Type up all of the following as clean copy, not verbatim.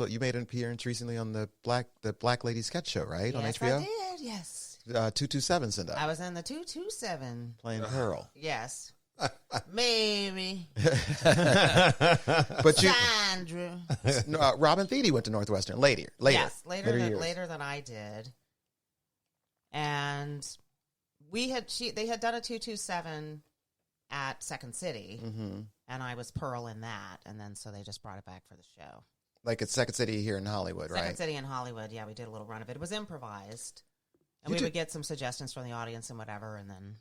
you made an appearance recently on the Black Lady Sketch Show, right? On HBO? Yes, I did. Yes. 227 sent up. I was in the 227 playing Pearl. Yes. Maybe. But Sandra. Robin Thede went to Northwestern later. Yes, later than I did. And they had done a 227 at Second City, and I was Pearl in that, and then so they just brought it back for the show. Like at Second City here in Hollywood, right? Second City in Hollywood, yeah, we did a little run of it. It was improvised. And we would get some suggestions from the audience and whatever, and then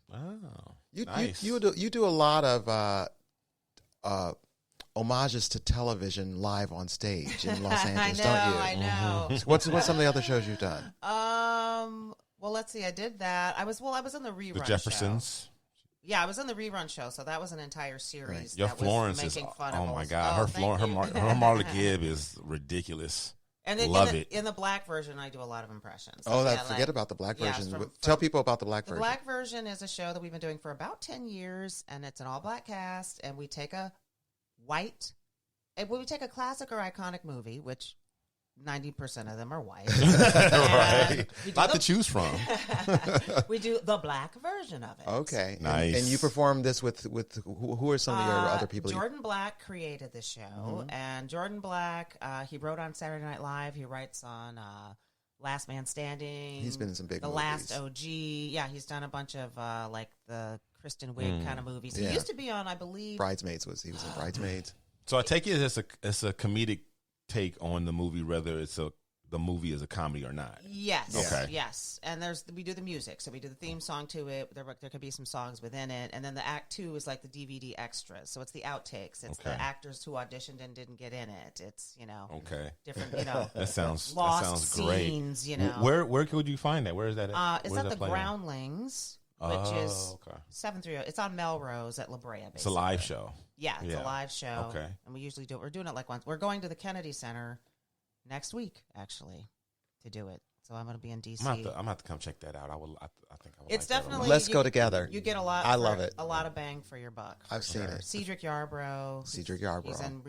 nice. You do a lot of homages to television live on stage in Los Angeles, don't you? I know. What's some of the other shows you've done? Well, let's see. I did that. I was in the rerun. The Jeffersons. Show. Yeah, I was in the rerun show, so that was an entire series. Right. Your that Florence was making fun of my us. God, her Marla Gibb is ridiculous. And then Love it. In the black version, I do a lot of impressions. Forget about the black version. Tell people about the black version. The black version is a show that we've been doing for about 10 years, and it's an all-black cast, and we take a classic or iconic movie, which 90% of them are white. Right. Lot to choose from. We do the black version of it. Okay. Nice. And you perform this with who are some of your other people? Jordan Black created the show. And Jordan Black, he wrote on Saturday Night Live. He writes on Last Man Standing. He's been in some big movies. The Last OG. Yeah, he's done a bunch of like the Kristen Wiig kind of movies. He used to be on, I believe, Bridesmaids. He was in Bridesmaids. So I take it as a comedic take on the movie, whether the movie is a comedy or not. Yes. Okay. Yes. And we do the music. So we do the theme song to it. There could be some songs within it. And then the act 2 is like the DVD extras. So it's the outtakes. It's the actors who auditioned and didn't get in it. It's, different, that sounds lost great. Scenes, Where could you find that? Where is that at? It's at the Groundlings, which is 730. It's on Melrose at La Brea, basically. It's a live show. Yeah, it's a live show. Okay. And we usually we're doing it like once. We're going to the Kennedy Center next week, actually, to do it. So I'm going to be in D.C. I'm going to have to come check that out. I think I would. It's like definitely. Let's go together. You get a lot. I love it. A lot of bang for your buck. I've seen it. Cedric Yarbrough.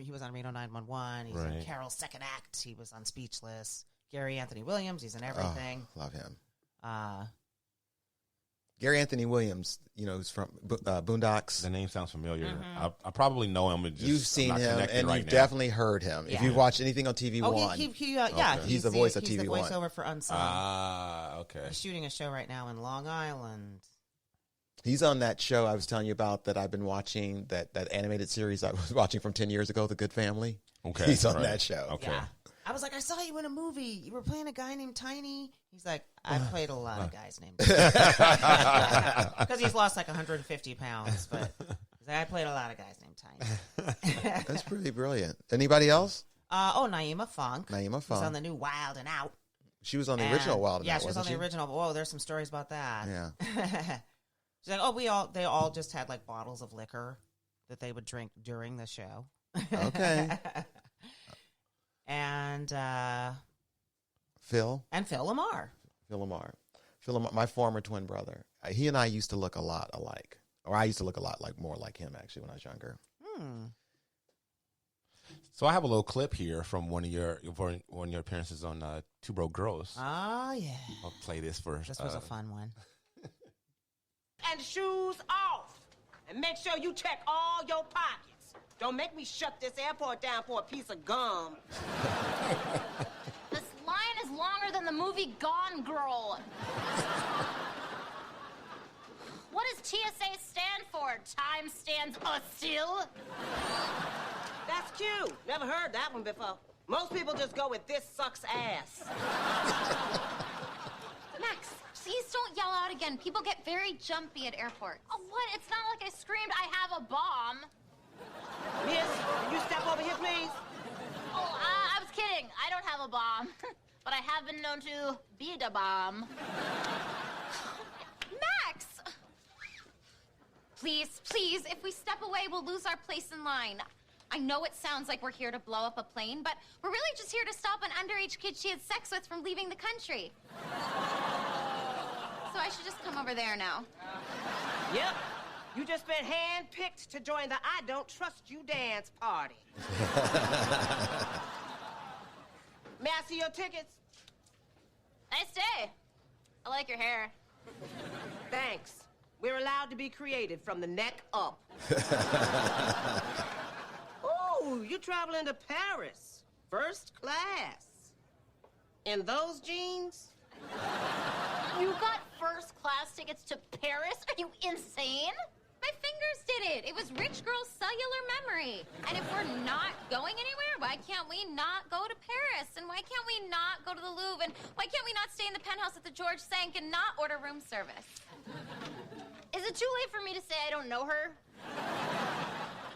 He was on Reno 911. He's in Carol's Second Act. He was on Speechless. Gary Anthony Williams. He's in everything. Oh, love him. Gary Anthony Williams, who's from Boondocks. The name sounds familiar. I probably know him. You've seen him, and you've definitely heard him. Yeah. If you've watched anything on TV One, he's the voice of TV One. He's the voiceover for Unsung. Okay. He's shooting a show right now in Long Island. He's on that show I was telling you about that I've been watching, that animated series I was watching from 10 years ago, The Good Family. Okay. He's on that show. Okay. Yeah. I was like, I saw you in a movie. You were playing a guy named Tiny. He's like, I played a lot of guys named Tiny. Because he's lost like 150 pounds. But he's like, I played a lot of guys named Tiny. That's pretty brilliant. Anybody else? Naima Funk. Naima Funk. She's on the new Wild and Out. She was on the original Wild and Out, Yeah, she was on the original. Whoa, there's some stories about that. Yeah. She's like, they all just had like bottles of liquor that they would drink during the show. Okay. And Phil Lamar. Phil Lamar, my former twin brother. He and I used to look a lot alike, or I used to look a lot more like him actually when I was younger. So I have a little clip here from one of your appearances on Two Broke Girls. Oh yeah. I'll play this first. This was a fun one. And shoes off, and make sure you check all your pockets. Don't make me shut this airport down for a piece of gum. This line is longer than the movie Gone Girl. What does TSA stand for? Time stands still? That's cute. Never heard that one before. Most people just go with this sucks ass. Max, please don't yell out again. People get very jumpy at airports. Oh, what? It's not like I screamed, I have a bomb. Miss, can you step over here, please? Oh, I was kidding. I don't have a bomb. But I have been known to be the bomb. Max! Please, if we step away, we'll lose our place in line. I know it sounds like we're here to blow up a plane, but we're really just here to stop an underage kid she had sex with from leaving the country. So I should just come over there now. Yep. You just been handpicked to join the I Don't Trust You dance party. your tickets? Nice day. I like your hair. Thanks. We're allowed to be creative from the neck up. Oh, you're traveling to Paris. First class. In those jeans? You got first class tickets to Paris? Are you insane? My fingers did it. It was rich girl's cellular memory. And if we're not going anywhere, why can't we not go to Paris? And why can't we not go to the Louvre? And why can't we not stay in the penthouse at the George Sank and not order room service? Is it too late for me to say I don't know her?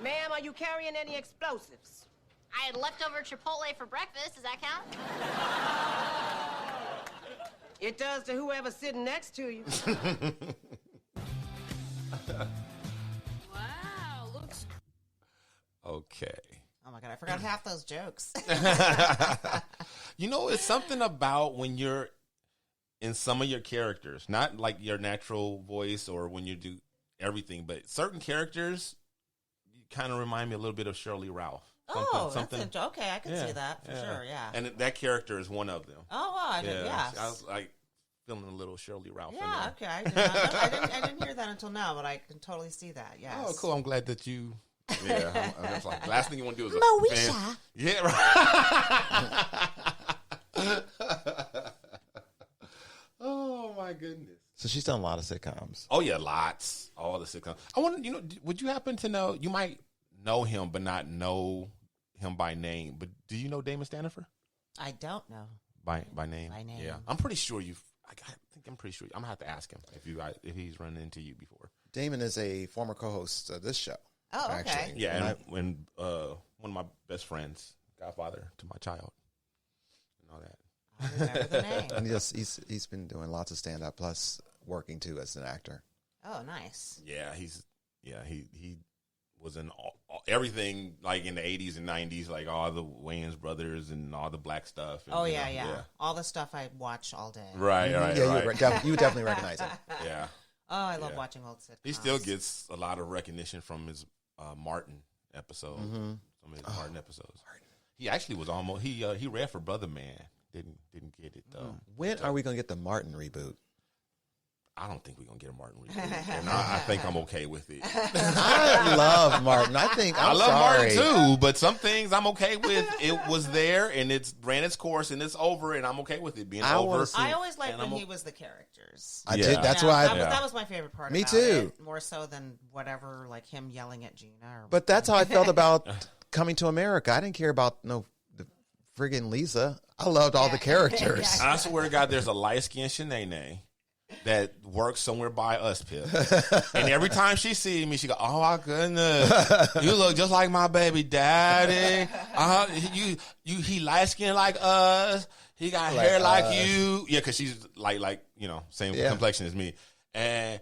Ma'am, are you carrying any explosives? I had leftover Chipotle for breakfast. Does that count? It does to whoever's sitting next to you. Wow, looks. Okay. Oh my God, I forgot half those jokes. You know, it's something about when you're in some of your characters, not like your natural voice or when you do everything, but certain characters kind of remind me a little bit of Shirley Ralph. Okay, I can see that for sure, yeah. And that character is one of them. Oh, wow, I was like feeling a little Shirley Ralph. Yeah, in there. okay. I didn't hear that until now, but I can totally see that, yes. Oh, cool. I'm glad that you... Yeah, I was like, last thing you want to do is... Moesha. Yeah, right. Oh, my goodness. So she's done a lot of sitcoms. Oh, yeah, lots. All the sitcoms. I wonder, would you happen to know... You might know him, but not know him by name. But do you know Damon Stanifer? I don't know. By name? By name. Yeah. I'm pretty sure you've... I'm pretty sure... I'm going to have to ask him if he's run into you before. Damon is a former co-host of this show. Oh, okay. Actually. Yeah, and when one of my best friends, godfather to my child, and all that. I remember the name. And he's been doing lots of stand-up, plus working, too, as an actor. Oh, nice. Yeah, he was in everything, like in the 80s and 90s, like all the Wayans brothers and all the black stuff. And, oh, yeah. All the stuff I watch all day. Right. Yeah, you would definitely recognize it. Yeah. Oh, I love watching old sitcoms. He still gets a lot of recognition from his Martin episode. Mm-hmm. Some of his Martin episodes. He actually was almost he read for Brother Man. Didn't get it though. When are we gonna get the Martin reboot? I don't think we're gonna get a Martin reboot, and I think I'm okay with it. I love Martin. I love Martin too, but some things I'm okay with. It was there and it's ran its course and it's over, and I'm okay with it being over. I always liked when he was the characters. I did. That's why that was my favorite part. Me about too. It, more so than whatever, like him yelling at Gina. But that's how I felt about Coming to America. I didn't care about the friggin' Lisa. I loved all the characters. I swear to God, there's a light-skinned Shanae that works somewhere by us, Pip. And every time she sees me, she go, "Oh my goodness, you look just like my baby daddy. He light skinned like us. He got hair like you. Yeah, because she's like same complexion as me. And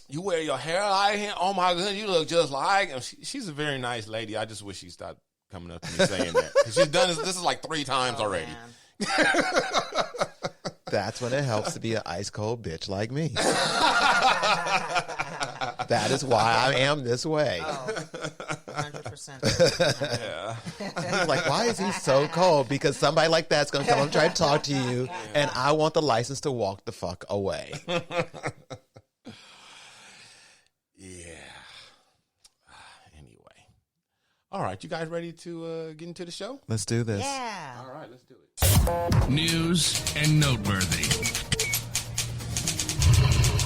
you wear your hair like him. Oh my goodness, you look just like him. She's a very nice lady. I just wish she stopped coming up to me saying that. She's done this. This is like 3 times already." That's when it helps to be an ice cold bitch like me. That is why I am this way. 100%. Yeah. Like, why is he so cold? Because somebody like that's going to come and try to talk to you, and I want the license to walk the fuck away. Yeah. Anyway. All right, you guys ready to get into the show? Let's do this. Yeah. All right, let's do it. News and noteworthy.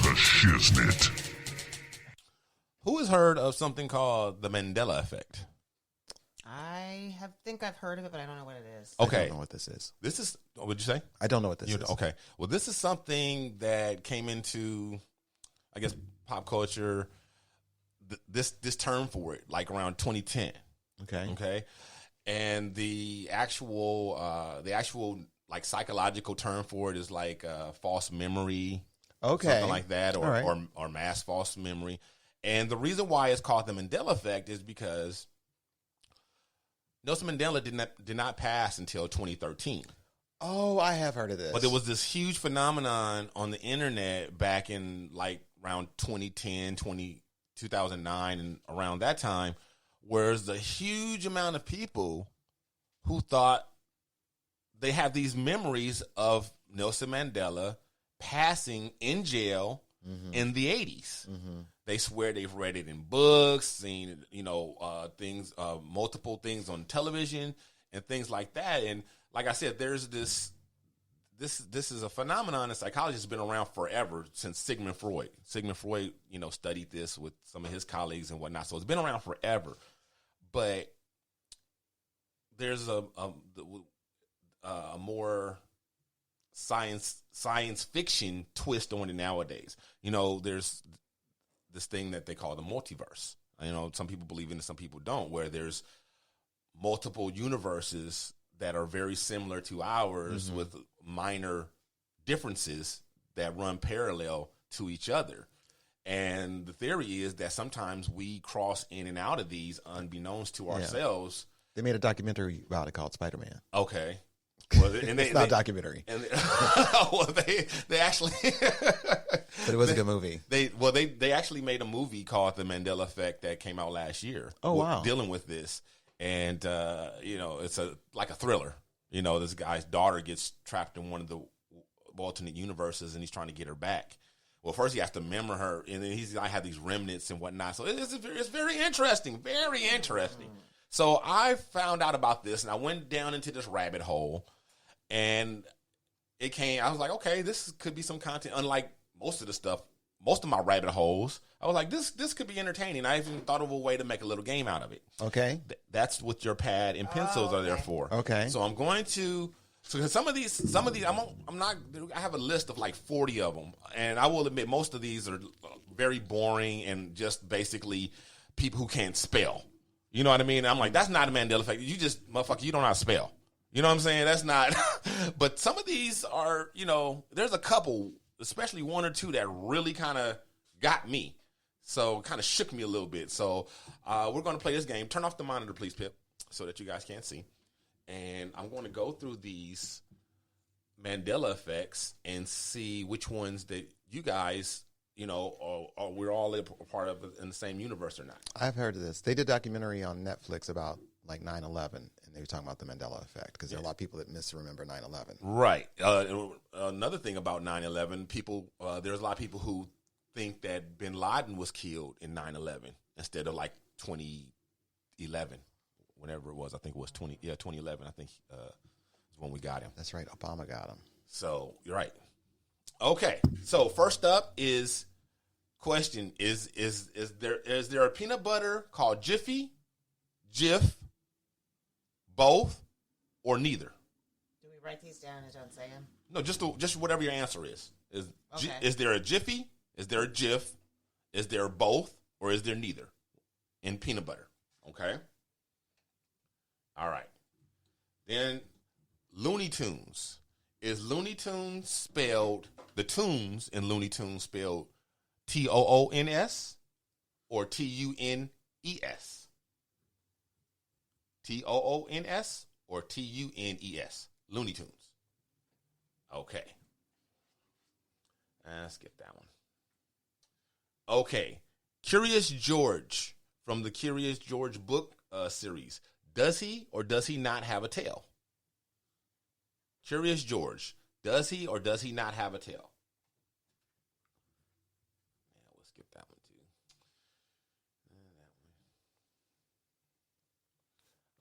The Shiznit. Who has heard of something called the Mandela effect? I think I've heard of it, but I don't know what it is. Okay. I don't know what this is. This is, what would you say? I don't know what this is. Okay. Well, this is something that came into, I guess, pop culture, this term for it, like around 2010. Okay. And the actual like psychological term for it is like false memory, something like that, or mass false memory. And the reason why it's called the Mandela effect is because Nelson Mandela did not pass until 2013. Oh, I have heard of this. But there was this huge phenomenon on the internet back in like around 2010, 2009, and around that time, where there's a huge amount of people who thought they have these memories of Nelson Mandela passing in jail in the 80s. They swear they've read it in books, seen, things, multiple things on television and things like that. And like I said, there's this is a phenomenon in psychology that's been around forever, since Sigmund Freud. Sigmund Freud, studied this with some of his colleagues and whatnot. So it's been around forever. But there's a more science fiction twist on it nowadays. There's this thing that they call the multiverse. Some people believe in it, some people don't, where there's multiple universes that are very similar to ours with minor differences that run parallel to each other. And the theory is that sometimes we cross in and out of these unbeknownst to ourselves. They made a documentary about it called Spider-Man. Okay. Well, and it's not a documentary. And they actually, but it was a good movie. They actually made a movie called The Mandela Effect that came out last year. Oh, wow. Dealing with this. And, it's like a thriller. This guy's daughter gets trapped in one of the alternate universes, and he's trying to get her back. Well, first he has to remember her, and then I have these remnants and whatnot. So it's very interesting, very interesting. So I found out about this, and I went down into this rabbit hole, and I was like, okay, this could be some content. Unlike most of my rabbit holes, I was like, this could be entertaining. I even thought of a way to make a little game out of it. Okay. That's what your pad and pencils are there for. Okay. So I'm going to, some of these, I have a list of like 40 of them. And I will admit, most of these are very boring and just basically people who can't spell. You know what I mean? I'm like, that's not a Mandela effect. You just, motherfucker, you don't know how to spell. You know what I'm saying? That's not, but some of these are, there's a couple, especially one or two that really kind of got me. So kind of shook me a little bit. So we're going to play this game. Turn off the monitor, please, Pip, so that you guys can't see. And I'm going to go through these Mandela effects and see which ones that you guys, we're all a part of in the same universe or not. I've heard of this. They did a documentary on Netflix about like 9/11, and they were talking about the Mandela effect because there are a lot of people that misremember 9/11. Right. Another thing about 9/11, there's a lot of people who think that bin Laden was killed in 9/11 instead of like 2011, whenever it was. I think it was 2011. I think is when we got him. That's right. Obama got him. So you're right. Okay. So first up is question: Is there a peanut butter called Jiffy, Jif, both, or neither? Do we write these down and don't say them? No, just whatever your answer is. Okay. Is there a Jiffy? Is there a Jif? Is there both? Or is there neither in peanut butter? Okay. All right. Then Looney Tunes. Is Looney Tunes spelled, the tunes in Looney Tunes spelled Toons or Tunes? Toons or Tunes? Looney Tunes. Okay. Let's get that one. Okay. Curious George from the Curious George book series. Does he or does he not have a tail? Curious George. Does he or does he not have a tail? Yeah, we'll skip that one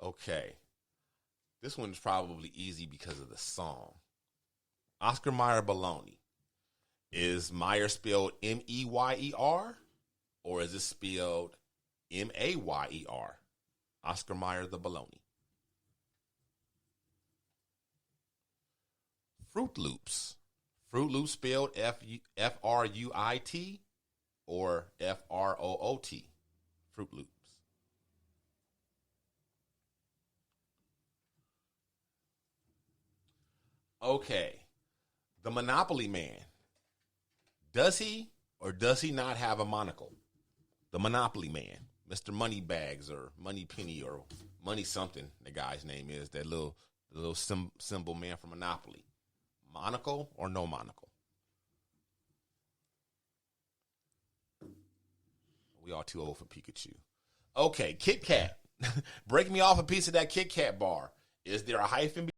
too. Okay. This one's probably easy because of the song. Oscar Mayer Baloney. Is Meyer spelled M-E-Y-E-R or is it spelled M-A-Y-E-R? Oscar Mayer the Baloney. Fruit Loops. Fruit Loops spelled F-R-U-I-T or F-R-O-O-T. Fruit Loops. Okay. The Monopoly Man. Does he or does he not have a monocle? The Monopoly Man. Mr. Moneybags or Money Penny or Money something, the guy's name is. That little symbol man from Monopoly. Monocle or no monocle? We are too old for Pikachu. Okay, Kit Kat. Break me off a piece of that Kit Kat bar. Is there a hyphen